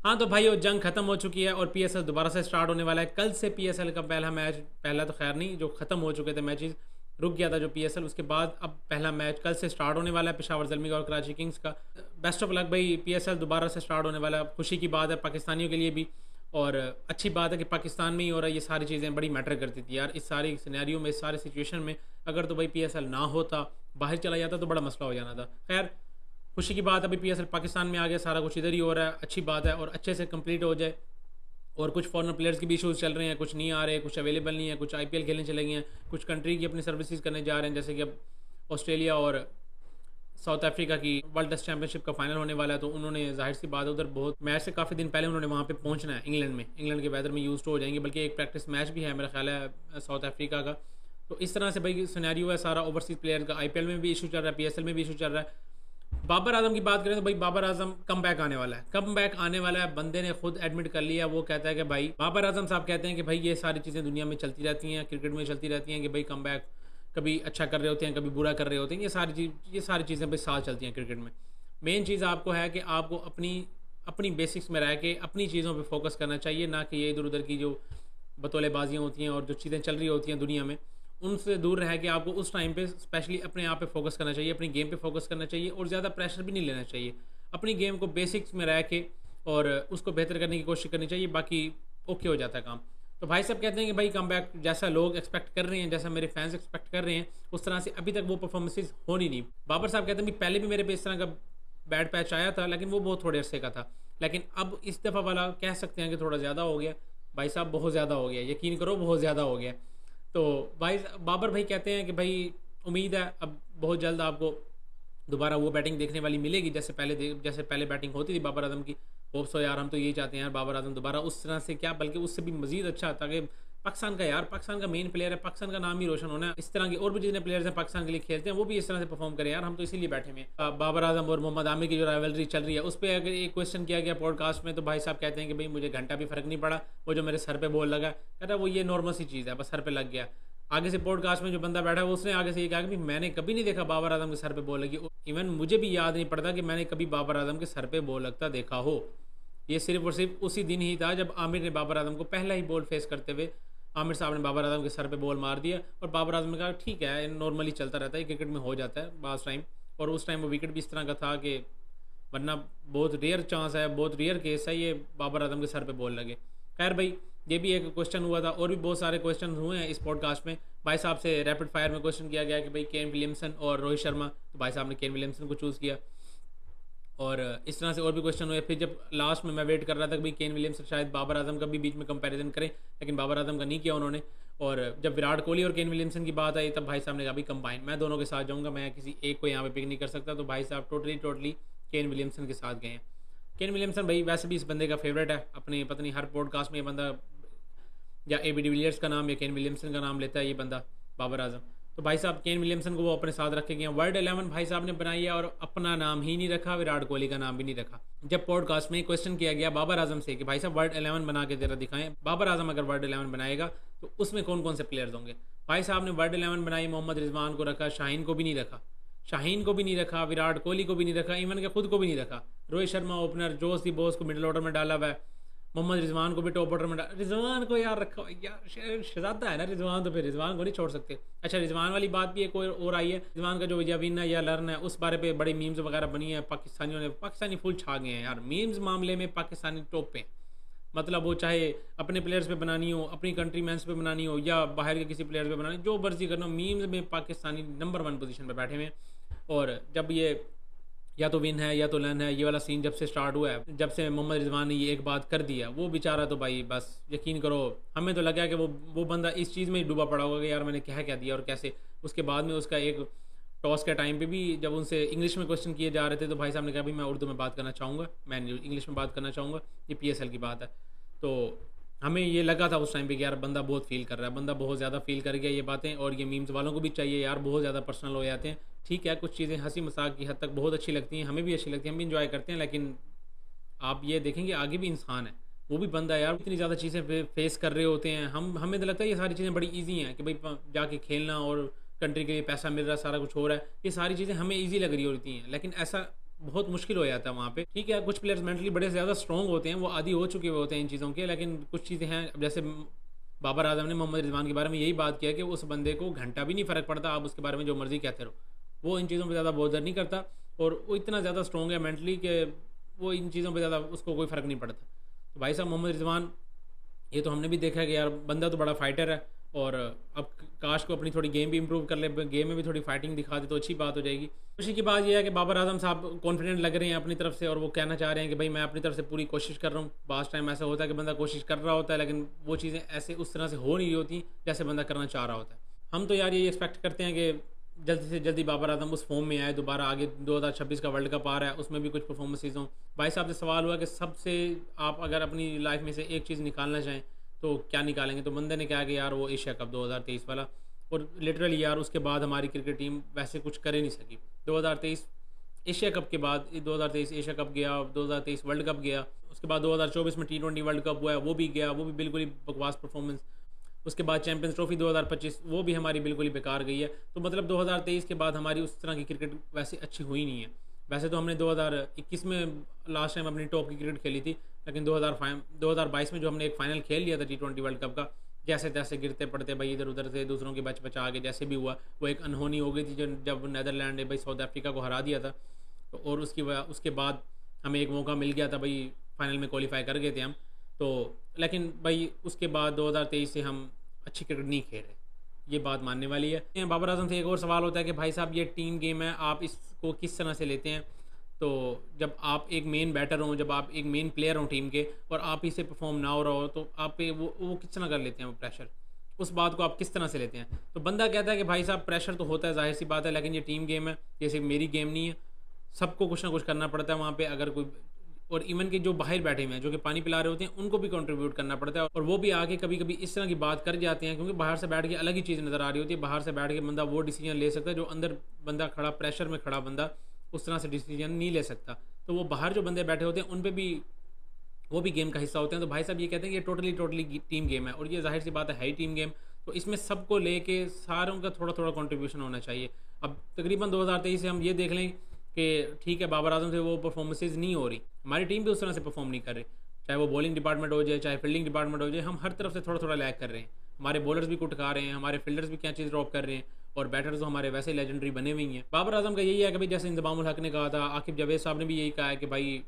हाँ तो भाई वो जंग खत्म हो चुकी है और पीएसएल दोबारा से स्टार्ट होने वाला है। कल से पीएसएल का पहला मैच, पहला तो खैर नहीं, जो ख़त्म हो चुके थे मैचेस, रुक गया था जो पीएसएल, उसके बाद अब पहला मैच कल से स्टार्ट होने वाला है पेशावर ज़ल्मी का और कराची किंग्स का। बेस्ट ऑफ लक भाई, पीएसएल दोबारा से स्टार्ट होने वाला है। खुशी की बात है पाकिस्तानियों के लिए भी, और अच्छी बात है कि पाकिस्तान में ही हो रहा है। ये सारी चीज़ें बड़ी मैटर करती थी यार, इस सारी सिनेरियो में, इस सारी सिचुएशन में। अगर तो भाई पीएसएल ना होता, बाहर चला जाता, तो बड़ा मसला हो जाना था। खैर खुशी की बात है अभी पीएसएल पाकिस्तान में आ गया, सारा कुछ इधर ही हो रहा है, अच्छी बात है और अच्छे से कंप्लीट हो जाए। और कुछ फॉरेन प्लेयर्स के भी इशूज़ चल रहे हैं, कुछ नहीं आ रहे, कुछ अवेलेबल नहीं है, कुछ आईपीएल खेलने चले गए हैं, कुछ कंट्री की अपनी सर्विसेज करने जा रहे हैं, जैसे कि अब ऑस्ट्रेलिया और साउथ अफ्रीका की वर्ल्ड टेस्ट चैंपियनशिप का फाइनल होने वाला है। तो उन्होंने जाहिर सी बात है उधर बहुत मैच से काफ़ी दिन पहले उन्होंने वहाँ पे पहुँचना है इंग्लैंड में, इंग्लैंड के वेदर में यूज हो जाएंगे, बल्कि एक प्रैक्टिस मैच भी है मेरा ख्याल है साउथ अफ्रीका का। तो इस तरह से भाई सिनेरियो है सारा ओवरसीज़ प्लेयर का। आईपीएल में भी इशू चल रहा है, पीएसएल में भी इशू चल रहा है। बाबर आजम की बात करें तो भाई बाबर आजम कम बैक आने वाला है, कम बैक आने वाला है। बंदे ने खुद एडमिट कर लिया, वो कहता है कि भाई, बाबर आजम साहब कहते हैं कि भाई ये सारी चीज़ें दुनिया में चलती रहती हैं, क्रिकेट में चलती रहती हैं कि भाई कम बैक, कभी अच्छा कर रहे होते हैं, कभी बुरा कर रहे होते हैं। ये सारी चीज़ें भाई साथ चलती हैं क्रिकेट में। मेन चीज़ आपको है कि आपको अपनी अपनी बेसिक्स में रह के अपनी चीज़ों पर फोकस करना चाहिए, ना कि ये इधर उधर की जो बतौलेबाजियाँ होती हैं और जो चीज़ें चल रही होती हैं दुनिया में, उनसे दूर रह के आपको उस टाइम पे स्पेशली अपने आप पे फोकस करना चाहिए, अपनी गेम पे फोकस करना चाहिए और ज़्यादा प्रेशर भी नहीं लेना चाहिए। अपनी गेम को बेसिक्स में रह के और उसको बेहतर करने की कोशिश करनी चाहिए, बाकी ओके हो जाता है काम। तो भाई साहब कहते हैं कि भाई कम बैक जैसा लोग एक्सपेक्ट कर रहे हैं, जैसा मेरे फैंस एक्सपेक्ट कर रहे हैं, उस तरह से अभी तक वो परफॉर्मेंसेज होनी नहीं। बाबर साहब कहते हैं कि पहले भी मेरे पे इस तरह का बैड पैच आया था, लेकिन वो बहुत थोड़े अरसे का था, लेकिन अब इस दफ़ा वाला कह सकते हैं कि थोड़ा ज़्यादा हो गया। भाई साहब बहुत ज़्यादा हो गया, यकीन करो बहुत ज़्यादा हो गया। तो भाई बाबर भाई कहते हैं कि भाई उम्मीद है अब बहुत जल्द आपको दोबारा वो बैटिंग देखने वाली मिलेगी जैसे पहले बैटिंग होती थी बाबर आजम की। होप्स हो यार, हम तो यही चाहते हैं यार बाबर आजम दोबारा उस तरह से, क्या बल्कि उससे भी मजीद अच्छा, ताकि पाकिस्तान का, यार पाकिस्तान का मेन प्लेयर है, पाकिस्तान का नाम ही रोशन होना है। इस तरह के और भी जितने प्लेयर्स हैं पाकिस्तान के लिए खेलते हैं, वो भी इस तरह से परफॉर्म करें यार, हम तो इसीलिए बैठे हुए हैं। बाबर आजम और मोहम्मद आमिर की जो राइवलरी चल रही है, उस पर अगर एक क्वेश्चन किया गया पॉडकास्ट में, तो भाई साहब कहते हैं कि भाई मुझे घंटा भी फ़र्क नहीं पड़ा, वो जो मेरे सर पे बॉल लगा, कहता वो ये नॉर्मल सी चीज़ है, बस सर पे लग गया। आगे से पॉडकास्ट में जो बंदा बैठा है उसने आगे से ये कहा कि मैंने कभी नहीं देखा बाबर आजम के सर पे बॉल लगी, इवन मुझे भी याद नहीं पड़ता कि मैंने कभी बाबर आजम के सर पे बॉल लगता देखा हो। ये सिर्फ और सिर्फ उसी दिन ही था जब आमिर ने बाबर आजम को पहला ही बॉल फेस करते हुए, आमिर साहब ने बाबर आजम के सर पे बॉल मार दिया और बाबर आजम ने कहा ठीक है, नॉर्मली चलता रहता है, क्रिकेट में हो जाता है बास टाइम। और उस टाइम वो विकेट भी इस तरह का था कि, वरना बहुत रेयर चांस है, बहुत रेयर केस है ये बाबर आजम के सर पे बॉल लगे। खैर भाई, ये भी एक क्वेश्चन हुआ था और भी बहुत सारे क्वेश्चन हुए हैं इस पॉडकास्ट में। भाई साहब से रैपिड फायर में क्वेश्चन किया गया कि भाई केन विलियमसन और रोहित शर्मा, तो भाई साहब ने केन विलियमसन को चूज़ किया। और इस तरह से और भी क्वेश्चन हुए। फिर जब लास्ट में मैं वेट कर रहा था कि भाई केन विलियमसन शायद बाबर आजम का भी बीच में कंपैरिजन करें, लेकिन बाबर आजम का नहीं किया उन्होंने। और जब विराट कोहली और केन विलियमसन की बात आई, तब भाई साहब ने कहा भाई कंबाइन, मैं दोनों के साथ जाऊँगा, मैं किसी एक को यहाँ पे पिक नहीं कर सकता। तो भाई साहब टोटली केन विलियमसन के साथ गए हैं। केन विलियमसन भाई वैसे भी इस बंदे का फेवरेट है, अपनी पत्नी हर पॉडकास्ट में ये बंदा या ए बी डिविलियर्स का नाम या केन विलियमसन का नाम लेता है ये बंदा बाबर आजम। तो भाई साहब केन विलियमसन को वो अपने साथ रखे गए हैं। वर्ल्ड 11 भाई साहब ने बनाई है और अपना नाम ही नहीं रखा, विराट कोहली का नाम भी नहीं रखा। जब पॉडकास्ट में क्वेश्चन किया गया बाबर आजम से कि भाई साहब वर्ल्ड 11 बना के जरा दिखाएं, बाबर आजम अगर वर्ल्ड 11 बनाएगा तो उसमें कौन कौन से प्लेयर्स होंगे। भाई साहब ने वर्ल्ड 11 बनाई, मोहम्मद रिजवान को रखा, शाहीन को भी नहीं रखा, विराट कोहली को भी नहीं रखा, इवन के खुद को भी नहीं रखा। रोहित शर्मा ओपनर, जोश दी बोस को मिडिल ऑर्डर में डाला हुआ है, मोहम्मद रिजवान को भी टॉप ऑर्डर में डाला। रिजवान को यार रखा यार, शहजादा है ना रिजवान, तो फिर रिजवान को नहीं छोड़ सकते। अच्छा रिजवान वाली बात भी एक और आई है, रिजवान का जो या विन है या लर्न है, उस बारे पे बड़ी मीम्स वगैरह बनी है, पाकिस्तानी फुल छा गए हैं यार मीम्स मामले में, पाकिस्तानी टॉप पे। मतलब वो चाहे अपने प्लेयर्स पे बनानी हो, अपनी कंट्री मैंस पे बनानी हो, या बाहर के किसी प्लेयर पे बनानी, जो मर्जी करना हो, मीम्स में पाकिस्तानी नंबर 1 पोजीशन पे बैठे हुए हैं। और जब ये या तो विन है या तो लन है, ये वाला सीन जब से स्टार्ट हुआ है, जब से मोहम्मद रिजवान ने ये एक बात कर दिया, वो बेचारा तो भाई बस यकीन करो, हमें तो लगा कि वो बंदा इस चीज़ में ही डूबा पड़ा होगा कि यार मैंने क्या दिया और कैसे। उसके बाद में उसका एक टॉस के टाइम पे भी जब उनसे इंग्लिश में क्वेश्चन किए जा रहे थे, तो भाई साहब ने कहा भाई मैं उर्दू में बात करना चाहूँगा, मैं इंग्लिश में बात करना चाहूँगा, ये पीएसएल की बात है। तो हमें ये लगा था उस टाइम पे कि यार बंदा बहुत फील कर रहा है, बंदा बहुत ज़्यादा फील कर गया ये बातें, और ये मीम्स वालों को भी चाहिए यार, बहुत ज़्यादा पर्सनल हो जाते हैं। ठीक है, कुछ चीज़ें हंसी मजाक की हद तक बहुत अच्छी लगती हैं, हमें भी अच्छी लगती हैं, हम भी इंजॉय करते हैं, लेकिन आप ये देखेंगे आगे भी इंसान है, वो भी बंदा है यार, इतनी ज़्यादा चीज़ें फेस कर रहे होते हैं। हमें तो लगता है ये सारी चीज़ें बड़ी ईजी हैं कि भाई जाके खेलना और कंट्री के लिए पैसा मिल रहा है, सारा कुछ हो रहा है, ये सारी चीज़ें हमें ईजी लग रही होती हैं, लेकिन ऐसा बहुत मुश्किल हो जाता है वहाँ पे। ठीक है, कुछ प्लेयर्स मेंटली बड़े ज़्यादा स्ट्रॉन्ग होते हैं, वो आदी हो चुके हुए होते हैं इन चीज़ों के, लेकिन कुछ चीज़ें हैं अब जैसे बाबर आजम ने मोहम्मद रिजवान के बारे में यही बात किया कि उस बंदे को घंटा भी नहीं फ़र्क पड़ता, आप उसके बारे में जो मर्ज़ी कहते रहो, वो इन चीज़ों पर ज़्यादा बोदर नहीं करता, और वो इतना ज़्यादा स्ट्रॉन्ग है मेंटली कि वो इन चीज़ों पर ज़्यादा उसको कोई फ़र्क नहीं पड़ता। तो भाई साहब मोहम्मद रिजवान, ये तो हमने भी देखा है कि यार बंदा तो बड़ा फाइटर है, और अब काश को अपनी थोड़ी गेम भी इंप्रूव कर ले, गेम में भी थोड़ी फाइटिंग दिखा दे तो अच्छी बात हो जाएगी। खुशी की बात यह है कि बाबर आजम साहब कॉन्फिडेंट लग रहे हैं अपनी तरफ से, और वो कहना चाह रहे हैं कि भाई मैं अपनी तरफ से पूरी कोशिश कर रहा हूँ। बास टाइम ऐसा होता है कि बंदा कोशिश कर रहा होता है लेकिन वो चीज़ें ऐसे उस तरह से हो नहीं होती जैसे बंदा करना चाह रहा होता है। हम तो यार ये एक्सपेक्ट करते हैं कि जल्दी से जल्दी बाबर आजम उस फॉर्म में आए दोबारा, आगे 2026 का वर्ल्ड कप आ रहा है उसमें भी कुछ परफॉर्मेंसेज हों। भाई साहब से सवाल हुआ कि सबसे आप अगर अपनी लाइफ में से एक चीज़ निकालना चाहें तो क्या निकालेंगे, तो बंदे ने कहा कि यार वो एशिया कप 2023 वाला, और लिटरली यार उसके बाद हमारी क्रिकेट टीम वैसे कुछ कर ही नहीं सकी। 2023 एशिया कप के बाद 2023 एशिया कप गया, 2023 वर्ल्ड कप गया, उसके बाद 2024 में T20 वर्ल्ड कप हुआ है, वो भी गया, वो भी बिल्कुल ही बकवास परफॉर्मेंस। उसके बाद चैंपियंस ट्रॉफी 2025 वो भी हमारी बिल्कुल ही बेकार गई है। तो मतलब 2023 के बाद हमारी उस तरह की क्रिकेट वैसे अच्छी हुई नहीं है। वैसे तो हमने 2021 में लास्ट टाइम अपनी टॉप की क्रिकेट खेली थी, लेकिन 2022 में जो हमने एक फ़ाइनल खेल लिया था T20 वर्ल्ड कप का, जैसे तैसे गिरते पड़ते भाई इधर उधर से दूसरों के बच बचा के जैसे भी हुआ, वो एक अनहोनी हो गई थी जब नीदरलैंड ने भाई साउथ अफ्रीका को हरा दिया था। तो और उसके बाद हमें एक मौका मिल गया था भाई, फाइनल में क्वालिफाई कर गए थे हम। तो लेकिन भाई उसके बाद 2023 से हम अच्छी क्रिकेट नहीं खेल रहे, ये बात मानने वाली है। बाबर आजम से एक और सवाल होता है कि भाई साहब ये टीम गेम है, आप इसको किस तरह से लेते हैं। तो जब आप एक मेन बैटर हों, जब आप एक मेन प्लेयर हों टीम के, और आप इसे परफॉर्म ना हो रहा हो, तो आप पे वो किस तरह कर लेते हैं वो प्रेशर, उस बात को आप किस तरह से लेते हैं। तो बंदा कहता है कि भाई साहब प्रेशर तो होता है, जाहिर सी बात है, लेकिन ये टीम गेम है, जैसे मेरी गेम नहीं है, सबको कुछ ना कुछ करना पड़ता है वहाँ पे। अगर कोई, और इवन के जो बाहर बैठे हुए हैं जो कि पानी पिला रहे होते हैं, उनको भी कंट्रीब्यूट करना पड़ता है, और वो भी आके कभी कभी इस तरह की बात कर जाते हैं, क्योंकि बाहर से बैठ के अलग ही चीज़ नज़र आ रही होती है। बाहर से बैठ के बंदा वो डिसीजन ले सकता है जो अंदर बंदा खड़ा, प्रेशर में खड़ा बंदा उस तरह से डिसीजन नहीं ले सकता। तो वो बाहर जो बंदे बैठे होते हैं उन पर भी, वो भी गेम का हिस्सा होते हैं। तो भाई साहब ये कहते हैं कि ये टोटली टीम गेम है, और ये जाहिर सी बात है ही टीम गेम। तो इसमें सबको लेके सारों का थोड़ा थोड़ा कंट्रीब्यूशन होना चाहिए। अब तकरीबन 2023 से हम ये देख लें कि ठीक है बाबर आजम से वो परफॉर्मेंसेज नहीं हो रही, हमारी टीम भी उस तरह से परफॉर्म नहीं कर रही, चाहे वो बॉलिंग डिपार्टमेंट हो जाए, चाहे फील्डिंग डिपार्टमेंट हो जाए, हम हर तरफ से थोड़ा थोड़ा लैग कर रहे हैं। हमारे बॉलर्स भी कुट खा रहे हैं, हमारे फील्डर्स भी क्या चीज़ ड्रॉप कर रहे हैं, और बैटर्स तो हमारे वैसे लेजेंडरी बने हुई हैं। बाबर आजम का यही है कि भाई जैसे इंतजामुल हक ने कहा था, आकिब जावेद साहब ने भी यही कहा है कि भाई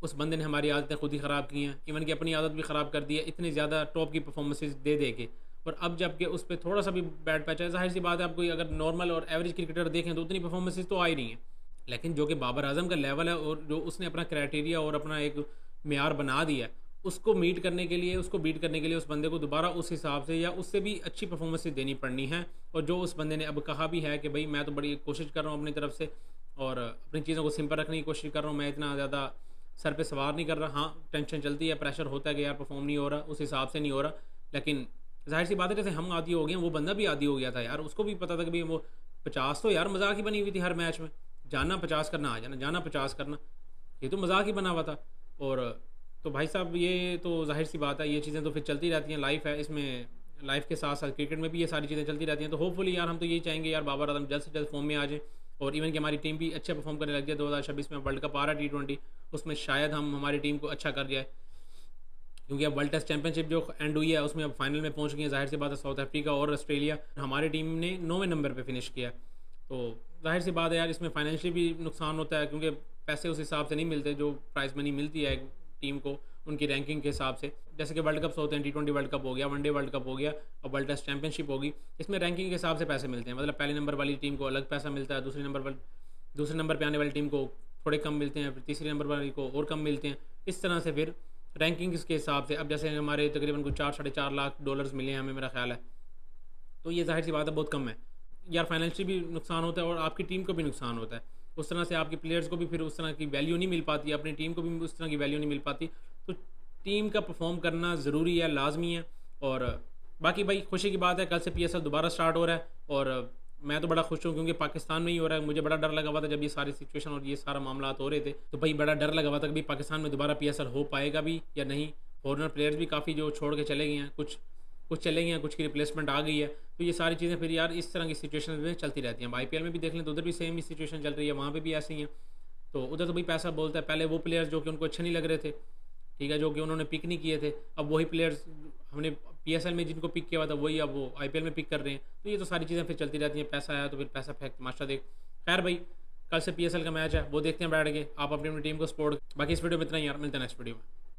उस बंदे ने हमारी आदतें खुद ही ख़राब की हैं, इवन कि अपनी आदत भी ख़राब कर दी है इतनी ज़्यादा टॉप की परफॉर्मेंसेज दे दे के। और अब जबकि उस पर थोड़ा सा भी बैड पैच है, जाहिर सी बात है आप कोई अगर नॉर्मल और एवरेज क्रिकेटर देखें तो उतनी परफॉर्मेंसेज तो आ ही नहीं है। लेकिन जो कि बाबर आजम का लेवल है, और जो उसने अपना क्राइटेरिया और अपना एक मेयार बना दिया है, उसको मीट करने के लिए, उसको बीट करने के लिए उस बंदे को दोबारा उस हिसाब से या उससे भी अच्छी परफॉर्मेंस देनी पड़नी है। और जो उस बंदे ने अब कहा भी है कि भाई मैं तो बड़ी कोशिश कर रहा हूँ अपनी तरफ से, और अपनी चीज़ों को सिंपल रखने की कोशिश कर रहा हूँ, मैं इतना ज़्यादा सर पे सवार नहीं कर रहा। हाँ टेंशन चलती है, प्रेशर होता है कि यार परफॉर्म नहीं हो रहा, उस हिसाब से नहीं हो रहा, लेकिन जाहिर सी बात है जैसे हम आदी हो गए हैं, वो बंदा भी आदी हो गया था यार, उसको भी पता था कि भाई वो 50 तो यार मजाक ही बनी हुई थी हर मैच में, जाना 50 करना, आ जाना, जाना 50 करना, ये तो मजाक ही बना हुआ था। और तो भाई साहब ये तो जाहिर सी बात है, ये चीज़ें तो फिर चलती रहती हैं, लाइफ है, इसमें लाइफ के साथ साथ क्रिकेट में भी ये सारी चीज़ें चलती रहती हैं। तो होपफुली यार हम तो यही चाहेंगे यार बाबर आजम जल्द से जल्द फॉर्म में आ जाए, और इवन कि हमारी टीम भी अच्छा परफॉर्म करने लग जाए। 2026 में वर्ल्ड कप आ रहा है T20, उसमें शायद हम हमारी टीम को अच्छा कर जाए, क्योंकि अब वर्ल्ड टेस्ट चैंपियनशिप जो एंड हुई है उसमें अब फाइनल में पहुंच गई है, जाहिर सी बात है साउथ अफ्रीका और ऑस्ट्रेलिया, हमारी टीम ने 9वें नंबर पे फिनिश किया। तो जाहिर सी बात है यार इसमें फाइनेंशियली भी नुकसान होता है, क्योंकि पैसे उस हिसाब से नहीं मिलते जो प्राइज़ मनी मिलती है टीम को उनकी रैंकिंग के हिसाब से। जैसे कि वर्ल्ड कप्स होते हैं, T20 वर्ल्ड कप हो गया, वनडे वर्ल्ड कप हो गया, और वर्ल्ड टेस्ट चैंपियनशिप होगी, इसमें रैंकिंग के हिसाब से पैसे मिलते हैं। मतलब पहले नंबर वाली टीम को अलग पैसा मिलता है, दूसरे नंबर पर आने वाली टीम को थोड़े कम मिलते हैं, फिर तीसरे नंबर वाली को और कम मिलते हैं। इस तरह से फिर रैंकिंग्स के हिसाब से अब जैसे हमारे तकरीबन कुछ 4-4.5 लाख डॉलर्स मिले हैं हमें, मेरा ख्याल है, तो ये जाहिर सी बात है बहुत कम है यार। फाइनेंशियल भी नुकसान होता है और आपकी टीम को भी नुकसान होता है, उस तरह से आपके प्लेयर्स को भी फिर उस तरह की वैल्यू नहीं मिल पाती, अपनी टीम को भी उस तरह की वैल्यू नहीं मिल पाती। तो टीम का परफॉर्म करना ज़रूरी है, लाजमी है। और बाकी भाई खुशी की बात है, कल से PSL दोबारा स्टार्ट हो रहा है, और मैं तो बड़ा खुश हूँ क्योंकि पाकिस्तान में ही हो रहा है। मुझे बड़ा डर लगा हुआ था जब ये सारी सिचुएशन और ये सारा मामला हो रहे थे, तो भाई बड़ा डर लगा हुआ था कि भाई पाकिस्तान में दोबारा PSL हो पाएगा भी या नहीं। फॉरनर प्लेयर्स भी काफ़ी जो छोड़ के चले गए हैं, कुछ चले गए हैं, कुछ की रिप्लेसमेंट आ गई है। तो ये सारी चीज़ें फिर यार इस तरह की सिचुएशन में चलती रहती हैं। IPL में भी देख लें तो उधर भी सेम ही सिचुएशन चल रही है, वहाँ पे भी ऐसे ही है। तो उधर तो भाई पैसा बोलता है। पहले वो प्लेयर्स जो कि उनको अच्छे नहीं लग रहे थे, ठीक है, जो कि उन्होंने पिक नहीं किए थे, अब वही प्लेयर्स हमने पीएसएल में जिनको पिक किया हुआ था वही अब वो आईपीएल में पिक कर रहे हैं। तो ये तो सारी चीज़ें फिर चलती रहती हैं, पैसा आया तो फिर पैसा फेंक तमाशा देख। खैर भाई, कल से पीएसएल का मैच है, वो देखते हैं बैठ के। आप अपनी अपनी टीम को सपोर्ट। बाकी इस वीडियो में इतना ही यार, मिलते हैं नेक्स्ट वीडियो में।